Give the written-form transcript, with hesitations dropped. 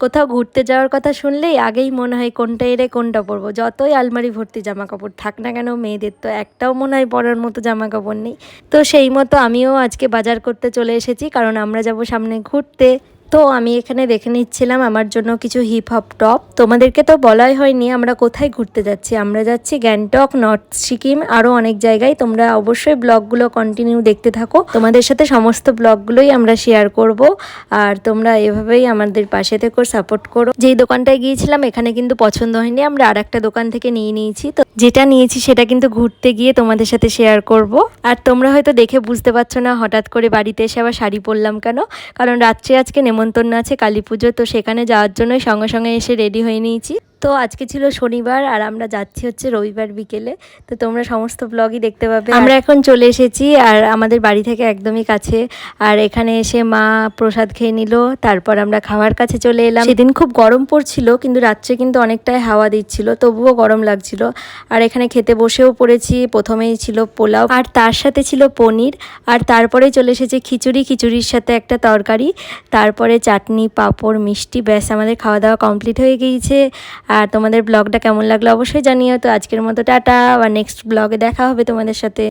কোথাও ঘুরতে যাওয়ার কথা শুনলেই আগেই মনে হয় কোনটা এরে কোনটা পরবো। যতই আলমারি ভর্তি জামা কাপড় থাক না কেন, মেয়েদের তো একটাও মনে হয় পরার মতো জামা কাপড় নেই। তো সেই মতো আমিও আজকে বাজার করতে চলে এসেছি, কারণ আমরা যাব সামনে ঘুরতে। তো আমি এখানে দেখে নিচ্ছিলাম আমার জন্য কিছু হিপ হপ টপ। তোমাদেরকে তো বলাই হয়নি আমরা কোথায় ঘুরতে যাচ্ছি। আমরা যাচ্ছি গ্যাংটক, নর্থ সিকিম, আরও অনেক জায়গায়। তোমরা অবশ্যই ব্লগগুলো কন্টিনিউ দেখতে থাকো, তোমাদের সাথে সমস্ত ব্লগগুলোই আমরা শেয়ার করব। আর তোমরা এভাবেই আমাদের পাশে থেকো, সাপোর্ট করো। যেই দোকানটায় গিয়েছিলাম এখানে কিন্তু পছন্দ হয়নি, আমরা আর একটা দোকান থেকে নিয়ে নিয়েছি। তো যেটা নিয়েছি সেটা কিন্তু ঘুরতে গিয়ে তোমাদের সাথে শেয়ার করব। আর তোমরা হয়তো দেখে বুঝতে পারছো না হঠাৎ করে বাড়িতে এসে আবার শাড়ি পরলাম কেন, কারণ রাত্রে আজকে নেমন্তন্ন আছে কালী পুজো, তো সেখানে যাওয়ার জন্যই সঙ্গে সঙ্গে এসে রেডি হয়ে নিয়েছি। তো আজকে ছিল শনিবার আর আমরা যাচ্ছি হচ্ছে রবিবার বিকেলে। তো তোমরা সমস্ত ব্লগই দেখতে পাবে। আমরা এখন চলে এসেছি আর আমাদের বাড়ি থেকে একদমই কাছে। আর এখানে এসে মা প্রসাদ খেয়ে নিল, তারপর আমরা খাওয়ার কাছে চলে এলাম। সেদিন খুব গরম পড়ছিল, কিন্তু রাত্রে কিন্তু অনেকটাই হাওয়া দিচ্ছিল, তবুও গরম লাগছিল। আর এখানে খেতে বসেও পড়েছি। প্রথমেই ছিল পোলাও, আর তার সাথে ছিল পনির, আর তারপরে চলে এসেছে খিচুড়ি, খিচুড়ির সাথে একটা তরকারি, তারপরে চাটনি, পাঁপড়, মিষ্টি। ব্যাস আমাদের খাওয়া দাওয়া কমপ্লিট হয়ে গিয়েছে। আর তোমাদের ব্লগটা কেমন লাগলো অবশ্যই জানিও। তো আজকের মতো টাটা, আবার নেক্সট ব্লগে দেখা হবে তোমাদের সাথে।